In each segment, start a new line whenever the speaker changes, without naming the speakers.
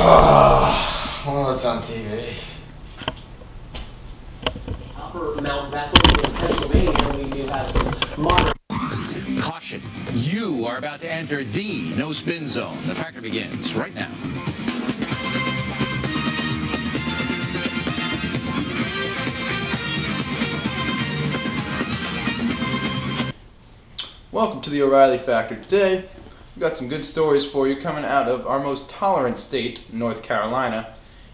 What's on TV?
Upper Mount Bethel in Pennsylvania, we do have some moderate.
Caution, you are about to enter the no-spin zone. The factor begins right now.
Welcome to the O'Reilly Factor. Today, we've got some good stories for you coming out of our most tolerant state, North Carolina,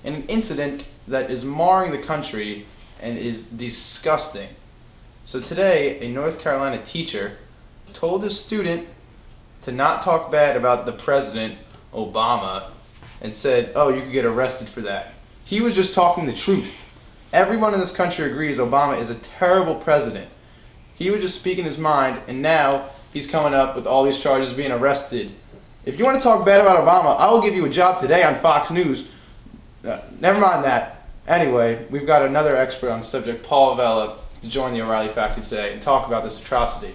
and an incident that is marring the country and is disgusting. So today, a North Carolina teacher told his student to not talk bad about the president, Obama, and said, oh, you could get arrested for that. He was just talking the truth. Everyone in this country agrees Obama is a terrible president. He was just speaking his mind, and now he's coming up with all these charges, being arrested. If you want to talk bad about Obama, I will give you a job today on Fox News. Never mind that. Anyway, we've got another expert on the subject, Paul Vella, to join the O'Reilly Factor today and talk about this atrocity.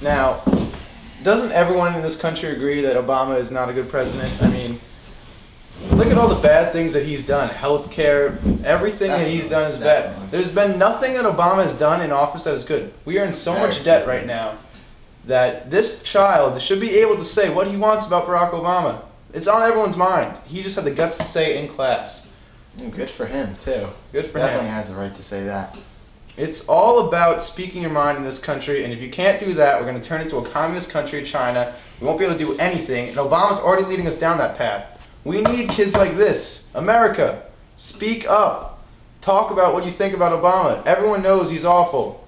Now, doesn't everyone in this country agree that Obama is not a good president? I mean, look at all the bad things that he's done. Healthcare, everything that he's done is bad. There's been nothing that Obama has done in office that is good. We are in so much debt right now that this child should be able to say what he wants about Barack Obama. It's on everyone's mind. He just had the guts to say it in class.
Good for him, too.
Good for him.
Definitely has the right to say that.
It's all about speaking your mind in this country, and if you can't do that, we're going to turn into a communist country, China. We won't be able to do anything, and Obama's already leading us down that path. We need kids like this. America, speak up. Talk about what you think about Obama. Everyone knows he's awful.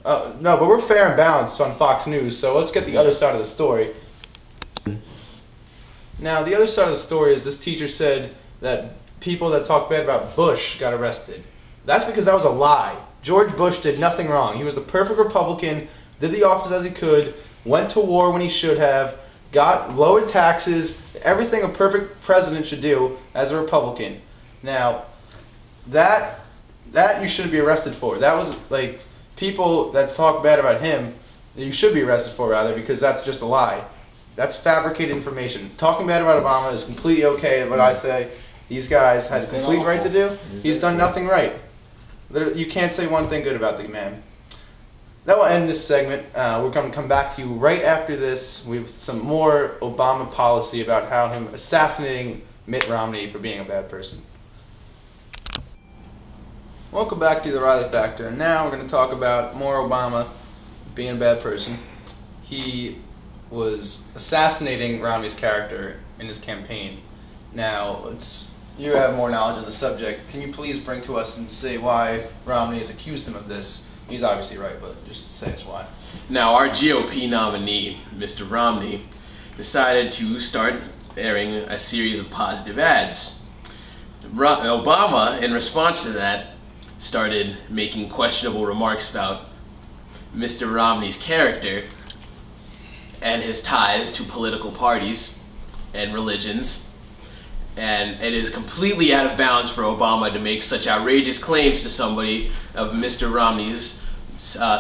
No, but we're fair and balanced on Fox News, so let's get the other side of the story. Now, the other side of the story is this teacher said that people that talk bad about Bush got arrested. That's because that was a lie. George Bush did nothing wrong. He was a perfect Republican, did the office as he could, went to war when he should have, got lowered taxes, everything a perfect president should do as a Republican. Now, that you shouldn't be arrested for. That was like people that talk bad about him, you should be arrested for rather, because that's just a lie. That's fabricated information. Talking bad about Obama is completely okay, what I say. These guys had a complete right to do. He's done nothing right. You can't say one thing good about the man. That will end this segment. We're going to come back to you right after this with some more Obama policy about how him assassinating Mitt Romney for being a bad person. Welcome back to the O'Reilly Factor. And now we're going to talk about more Obama being a bad person. He was assassinating Romney's character in his campaign. Now, you have more knowledge on the subject. Can you please bring to us and say why Romney has accused him of this? He's obviously right, but just say us why.
Now, our GOP nominee, Mr. Romney, decided to start airing a series of positive ads. Obama, in response to that, started making questionable remarks about Mr. Romney's character and his ties to political parties and religions. And it is completely out of bounds for Obama to make such outrageous claims to somebody of Mr. Romney's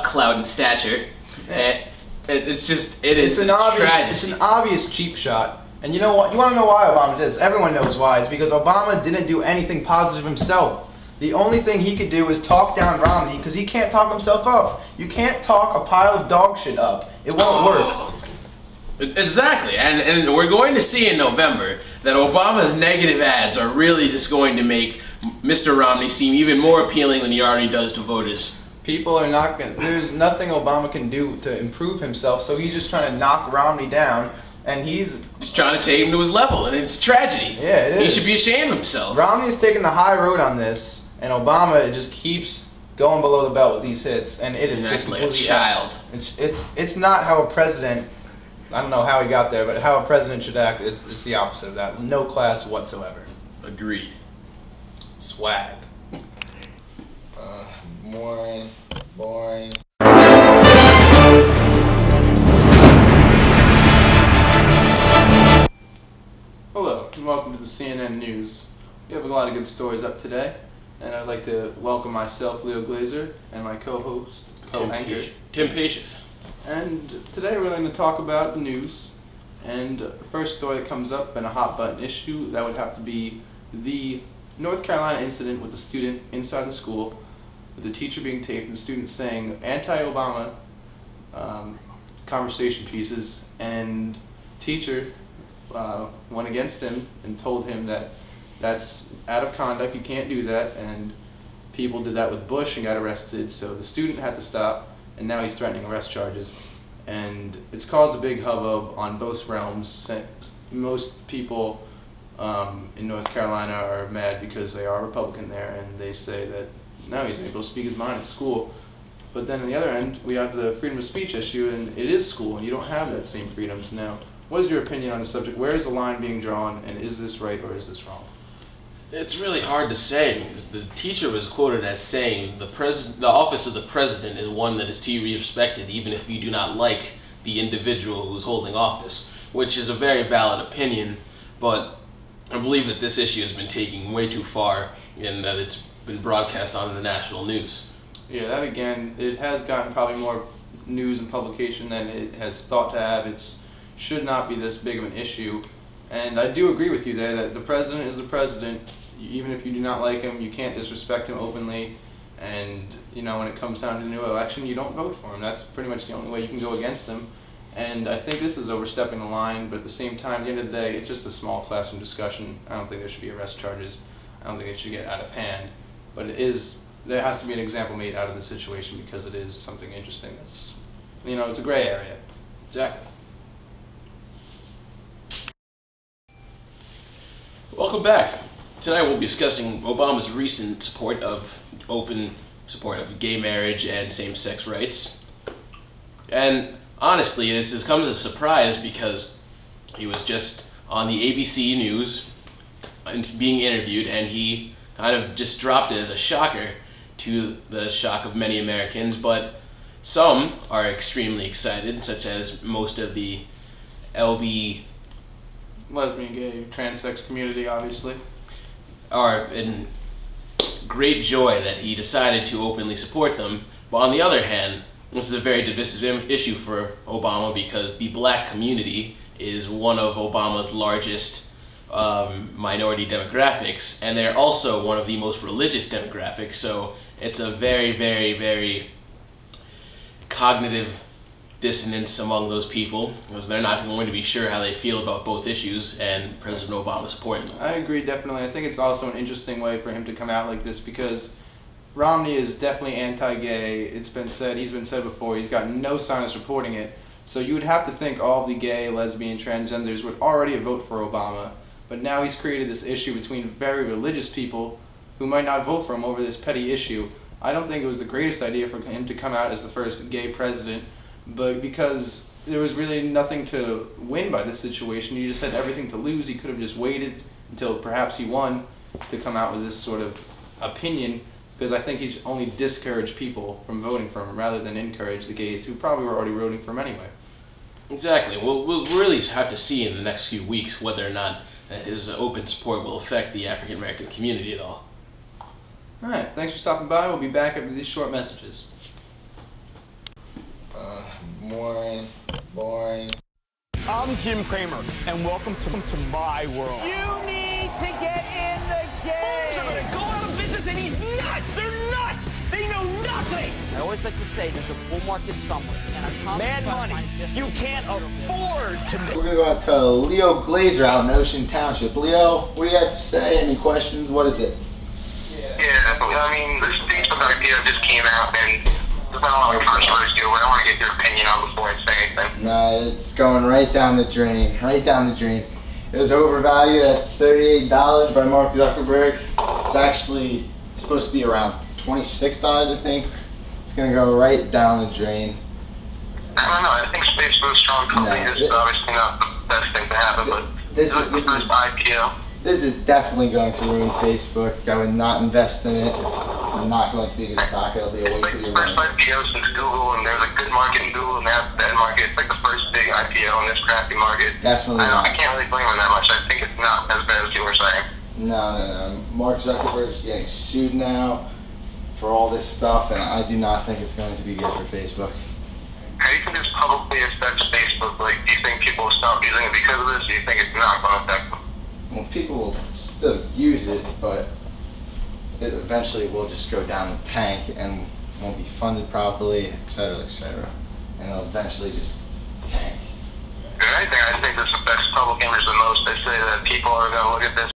clout and stature. And it's a tragedy.
It's an obvious cheap shot. And you know what? You want to know why Obama did this? Everyone knows why. It's because Obama didn't do anything positive himself. The only thing he could do is talk down Romney because he can't talk himself up. You can't talk a pile of dog shit up. It won't work.
Exactly, and we're going to see in November that Obama's negative ads are really just going to make Mr. Romney seem even more appealing than he already does to voters.
People are not going to, there's nothing Obama can do to improve himself, so he's just trying to knock Romney down, and he's
just trying to take him to his level, and it's a tragedy.
Yeah, it is.
He should be ashamed of himself.
Romney's taking the high road on this, and Obama just keeps going below the belt with these hits, and it is just
like a
completely
child.
It's not how a president, I don't know how he got there, but how a president should act, it's the opposite of that. No class whatsoever.
Agreed.
Swag.
Boring.
Hello, and welcome to the CNN News. We have a lot of good stories up today, and I'd like to welcome myself, Leo Glazer, and my co-host, co-anchor,
Tim Pacious.
And today we're going to talk about the news And the first story that comes up and a hot button issue, that would have to be the North Carolina incident with the student inside the school, with the teacher being taped and the student saying anti-Obama conversation pieces, and teacher went against him and told him that that's out of conduct, you can't do that, and people did that with Bush and got arrested, so the student had to stop, and now he's threatening arrest charges. And it's caused a big hubbub on both realms. Most people in North Carolina are mad because they are Republican there, and they say that now he's able to speak his mind at school. But then on the other end, we have the freedom of speech issue, and it is school, and you don't have that same freedoms now. What is your opinion on the subject? Where is the line being drawn, and is this right or is this wrong?
It's really hard to say, because the teacher was quoted as saying the office of the president is one that is to be respected even if you do not like the individual who's holding office, which is a very valid opinion, but I believe that this issue has been taking way too far and that it's been broadcast on the national news.
Yeah, that again, it has gotten probably more news and publication than it has thought to have. It should not be this big of an issue. And I do agree with you there that the president is the president. Even if you do not like him, you can't disrespect him openly. And, you know, when it comes down to the new election, you don't vote for him. That's pretty much the only way you can go against him. And I think this is overstepping the line, but at the same time, at the end of the day, it's just a small classroom discussion. I don't think there should be arrest charges. I don't think it should get out of hand. But it is, there has to be an example made out of the situation because it is something interesting. It's, you know, it's a gray area.
Exactly. Welcome back. Tonight we'll be discussing Obama's recent open support of gay marriage and same-sex rights. And honestly, this comes as a surprise because he was just on the ABC News being interviewed, and he kind of just dropped it as a shocker to the shock of many Americans, but some are extremely excited, such as most of the
lesbian, gay, transsex community, obviously,
are in great joy that he decided to openly support them. But on the other hand, this is a very divisive issue for Obama because the black community is one of Obama's largest minority demographics, and they're also one of the most religious demographics, so it's a very, very, very cognitive dissonance among those people, because they're not going to be sure how they feel about both issues, and President Obama supporting them.
I agree, definitely. I think it's also an interesting way for him to come out like this because Romney is definitely anti-gay. It's been said, he's been said before, he's got no sign of supporting it. So you would have to think all of the gay, lesbian, transgenders would already vote for Obama. But now he's created this issue between very religious people who might not vote for him over this petty issue. I don't think it was the greatest idea for him to come out as the first gay president, but because there was really nothing to win by this situation, you just had everything to lose. He could have just waited until perhaps he won to come out with this sort of opinion, because I think he's only discouraged people from voting for him rather than encourage the gays who probably were already voting for him anyway.
Exactly. We'll really have to see in the next few weeks whether or not his open support will affect the African American community at all.
Alright, thanks for stopping by. We'll be back after these short messages.
Boring.
I'm Jim Cramer, and welcome to my world.
You need to get in the game.
Fools are going to go out of business, and he's nuts. They're nuts. They know nothing.
I always like to say there's a bull market somewhere, and I'm
Mad
constantly
money.
trying to just
You can't afford to.
We're gonna go out to Leo Glazer out in Ocean Township. Leo, what do you have to say? Any questions? What is it?
Yeah, I mean, this Facebook idea just came out, and there's been a lot of controversy over it. I want to get your opinion on before I say anything.
Nah, it's going right down the drain. Right down the drain. It was overvalued at $38 by Mark Zuckerberg. It's actually supposed to be around $26, I think. It's gonna go right down the drain.
I don't know. I think Facebook's a strong company.
No,
This is obviously not the best thing to happen, but
this
it was the first IPO.
This is definitely going to ruin Facebook. I would not invest in it. It's not going to be a good stock. It'll be a waste of your
First
money.
IPO since Google, and there's a good market in Google, and they have a bad market. It's like the first big IPO in this crappy market.
Definitely not.
I can't really blame them that much. I think it's not as bad as you were saying.
No. Mark Zuckerberg's getting sued now for all this stuff, and I do not think it's going to be good for Facebook.
How do you think this publicly affects Facebook? Like, do you think people will stop using it
use it, but it eventually will just go down the tank and won't be funded properly, etc., etc. And it'll eventually just tank.
I think the best public image the most. They say that people are going to look at this